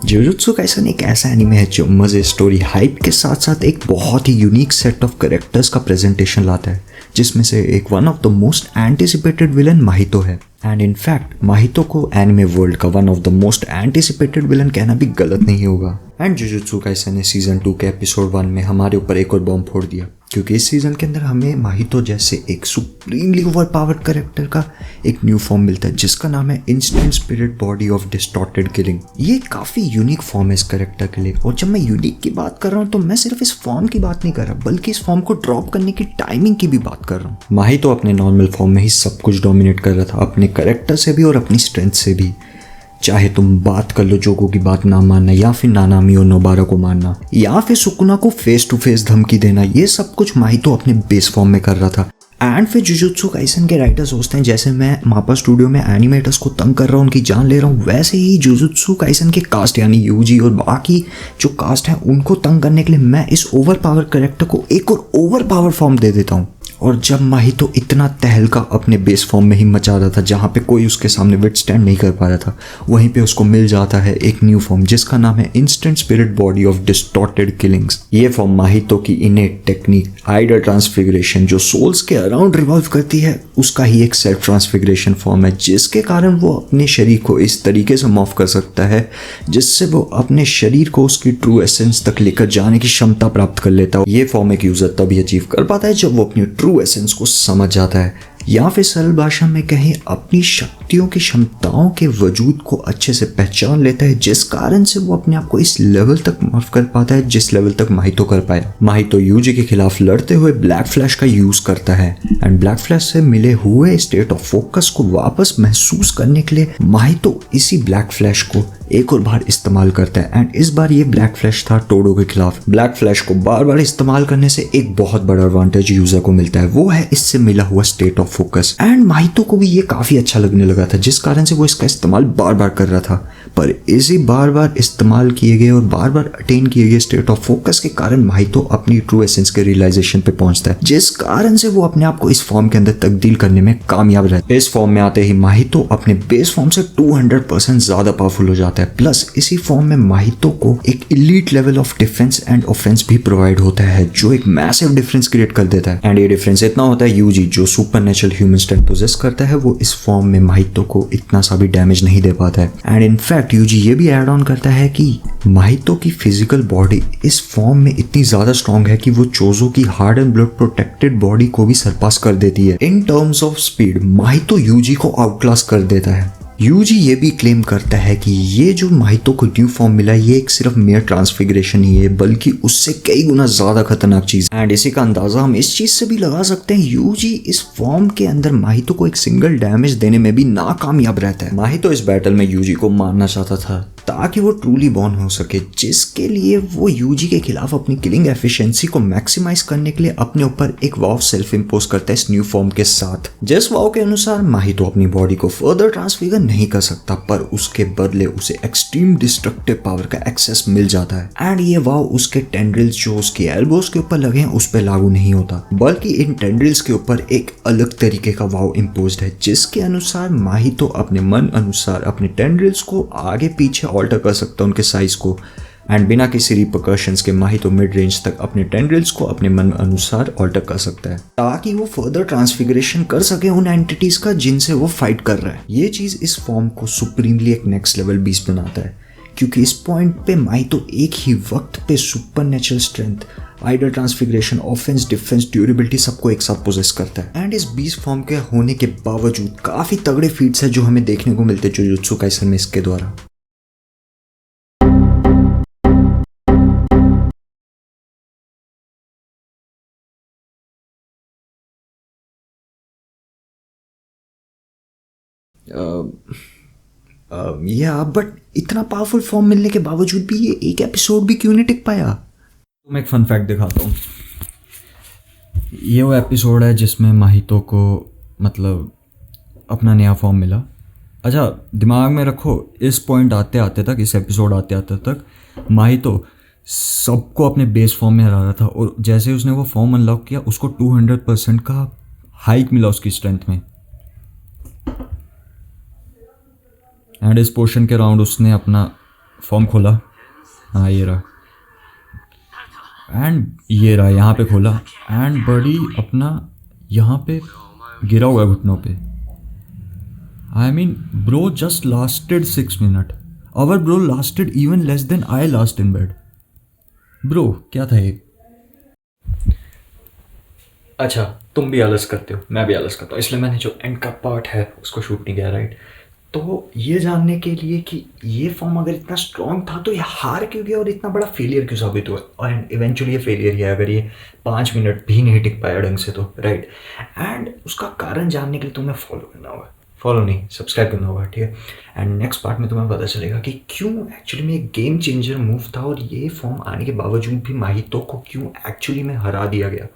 Jujutsu Kaisen एक ऐसा anime है जो मजे, स्टोरी, हाइप के साथ साथ एक बहुत ही यूनिक सेट ऑफ कैरेक्टर्स का प्रेजेंटेशन लाता है, जिसमें से एक one of the most anticipated villain माहितो है। एंड इनफैक्ट माहितो को एनिमे वर्ल्ड का one of the most anticipated villain कहना भी गलत नहीं होगा। एंड जुजुत्सु काइसन ने सीजन 2 के एपिसोड 1 में हमारे ऊपर एक और बॉम्ब फोड़ दिया, क्योंकि इस सीजन के अंदर हमें माहितो जैसे एक सुप्रीमली ओवरपावर्ड कैरेक्टर का एक न्यू फॉर्म मिलता है, जिसका नाम है instant spirit body of distorted killing. ये काफी यूनिक फॉर्म है इस कैरेक्टर के लिए, और जब मैं यूनिक की बात कर रहा हूँ तो मैं सिर्फ इस फॉर्म की बात नहीं कर रहा, बल्कि इस फॉर्म को ड्रॉप करने की टाइमिंग की भी बात कर रहा हूँ। माहितो अपने नॉर्मल फॉर्म में ही सब कुछ डोमिनेट कर रहा था, अपने कैरेक्टर से भी और अपनी स्ट्रेंथ से भी। चाहे तुम बात कर लो जोगो की बात ना मानना, या फिर नानामी और नोबारा को मानना, या फिर सुकुना को फेस टू फेस धमकी देना, ये सब कुछ माहितो अपने बेस फॉर्म में कर रहा था। एंड फिर जुजुत्सु काइसन के राइटर सोचते हैं जैसे मैं मापा स्टूडियो में एनिमेटर्स को तंग कर रहा हूँ, उनकी जान ले रहा हूँ, वैसे ही जुजुत्सु काइसन के कास्ट यानी यूजी और बाकी जो कास्ट है उनको तंग करने के लिए मैं इस ओवर पावर कैरेक्टर को एक और ओवर पावर फॉर्म दे देता हूँ। और जब माहितो इतना तहलका अपने बेस फॉर्म में ही मचा रहा था, जहाँ पे कोई उसके सामने विथ स्टैंड नहीं कर पा रहा था, वहीं पे उसको मिल जाता है एक न्यू फॉर्म जिसका नाम है instant spirit body of distorted killings. ये फॉर्म माहितो की इनेट टेक्निक आइडल ट्रांसफिगरेशन जो सोल्स के अराउंड रिवॉल्व करती है, उसका ही एक सेल्फ ट्रांसफिगरेशन फॉर्म है, जिसके कारण वो अपने शरीर को इस तरीके से मॉर्फ कर सकता है जिससे वो अपने शरीर को उसकी ट्रू एसेंस तक लेकर जाने की क्षमता प्राप्त कर लेता है। ये फॉर्म एक यूजर तभी अचीव कर पाता है जब वो अपनी ट्रू एसेंस को समझ जाता है, या फिर सरल भाषा में कहें अपनी शक्तियों की क्षमताओं के वजूद को अच्छे से पहचान लेता है, जिस कारण से वो अपने आप को इस लेवल तक मॉर्फ कर पाता है जिस लेवल तक माहितो कर पाया। माहितो यूजी के खिलाफ लड़ते हुए ब्लैक फ्लैश का यूज करता है, एंड ब्लैक फ्लैश से मिले हुए स्टेट ऑफ फोकस को वापस महसूस करने के लिए माहितो इसी ब्लैक फ्लैश को एक और बार इस्तेमाल करता है। एंड इस बार ये ब्लैक फ्लैश था टोडो के खिलाफ। ब्लैक फ्लैश को बार बार इस्तेमाल करने से एक बहुत बड़ा एडवांटेज यूजर को मिलता है, वो है इससे मिला हुआ स्टेट ऑफ फोकस। एंड माहितो को भी ये काफी अच्छा लगने लगा था, जिस कारण से वो इसका इस्तेमाल बार बार कर रहा था। पर इसी बार बार इस्तेमाल किए गए और बार बार अटेन किए गए स्टेट ऑफ फोकस के कारण माहितो अपनी ट्रू एसेंस के रियलाइजेशन पे पहुंचता है, जिस कारण से वो अपने आप को इस फॉर्म के अंदर तब्दील करने में कामयाब रहता है। इस फॉर्म में आते ही माहितो अपने बेस फॉर्म से 200% ज्यादा पावरफुल हो जाता है। प्लस इसी फॉर्म में माहितो को एक elite level of defence and offence भी प्रोवाइड होता है, जो एक मैसिव डिफरेंस क्रिएट कर देता है। एंड ये डिफरेंस इतना होता है, यूजी जो सुपरनेचुरल ह्यूमन स्ट्रेंथ पोजेस करता है, वो इस फॉर्म में माहितो को इतना सा भी डैमेज नहीं दे पाता है। एंड इनफैक्ट यूजी ये भी ऐड ऑन करता है कि माहितो की फिजिकल बॉडी इस फॉर्म में इतनी ज्यादा स्ट्रॉन्ग है कि वो चोजो की hard and blood protected body को भी सरपास कर देती है। In terms of speed Mahito Yuji को आउटक्लास कर देता है। यूजी ये भी क्लेम करता है कि ये जो माहितो को न्यू फॉर्म मिला ये एक सिर्फ मेयर ट्रांसफिगरेशन ही है, बल्कि उससे कई गुना ज्यादा खतरनाक चीज। एंड इसी का अंदाजा हम इस चीज से भी लगा सकते हैं, यूजी इस फॉर्म के अंदर माहितो को एक सिंगल डैमेज देने में भी नाकामयाब रहता है। माहितो इस बैटल में यूजी को मारना चाहता था ताकि वो ट्रूली बॉर्न हो सके, जिसके लिए वो यूजी के खिलाफ अपनी किलिंग एफिशिएंसी को मैक्सिमाइज करने के लिए अपने ऊपर एक वाव सेल्फ इंपोज करता है इस न्यू फॉर्म के साथ। जिस वाव के अनुसार माहितो अपनी बॉडी को फर्दर ट्रांसफिगर नहीं कर सकता, पर उसके बदले उसे एक्सट्रीम डिस्ट्रक्टिव पावर का एक्सेस मिल जाता है। एंड ये वाव उसके टेंड्रिल्स जो उसके एल्बोस के ऊपर लगे हैं उस पर लागू नहीं होता, बल्कि इन टेंड्रिल्स के ऊपर एक अलग तरीके का वाव इंपोज्ड है, जिसके अनुसार माहितो अपने मन अनुसार अपने टेंड्रिल्स को आगे पीछे ऑल्टर कर सकता है उनके साइज को। एंड बिना किसी रिपरकशंस के माहितो मिड रेंज तक अपने टेंड्रिल्स को अपने मन अनुसार ऑल्टर कर सकता है, ताकि वो फर्दर ट्रांसफिगरेशन कर सके उन एंटिटीज का जिनसे वो फाइट कर रहा है। ये चीज इस फॉर्म को सुप्रीमली एक नेक्स्ट लेवल बीस्ट बनाता है, क्योंकि इस पॉइंट पे माहितो एक ही वक्त पे supernatural strength, idle transfiguration, offence, defence, durability सबको एक साथ पोजेस करता है। एंड इस बीस्ट फॉर्म के होने के बावजूद काफी तगड़े फीट्स है जो हमें देखने को मिलते हैं जुजुत्सु काइसन में इसके द्वारा। या बट इतना पावरफुल फॉर्म मिलने के बावजूद भी ये एक एपिसोड भी क्यों नहीं टिक पाया? तो मैं एक फन फैक्ट दिखाता हूँ। ये वो एपिसोड है जिसमें माहितो को मतलब अपना नया फॉर्म मिला। अच्छा दिमाग में रखो, इस पॉइंट आते आते तक, इस एपिसोड आते आते तक माहितो सबको अपने बेस फॉर्म में हरा रहा था, और जैसे ही उसने वो फॉर्म अनलॉक किया उसको 200% का हाइक मिला उसकी स्ट्रेंथ में। एंड इस पोर्शन के राउंड उसने अपना फॉर्म खोला, हाँ ये रहा, एंड ये रहा यहाँ पे खोला, एंड बड़ी अपना यहाँ पे गिरा हुआ है घुटनों पे। I mean bro just lasted 6 minute, our bro lasted even less than I last in bed. Bro क्या था ये? अच्छा तुम भी आलस करते हो, मैं भी आलस करता हूँ, इसलिए मैंने जो एंड का पार्ट है उसको शूट नहीं किया, राइट। तो ये जानने के लिए कि ये फॉर्म अगर इतना स्ट्रॉन्ग था तो ये हार क्यों गया और इतना बड़ा फेलियर क्यों साबित हुआ, एंड इवेंचुअली ये फेलियर ही है अगर ये 5 मिनट भी नहीं टिक पाया ढंग से तो, राइट। एंड उसका कारण जानने के लिए तुम्हें फॉलो करना होगा, फॉलो नहीं सब्सक्राइब करना होगा, ठीक है। एंड नेक्स्ट पार्ट में तुम्हें पता चलेगा कि क्यों एक्चुअली में एक गेम चेंजर मूव था और ये फॉर्म आने के बावजूद भी माहितो को क्यों एक्चुअली में हरा दिया गया।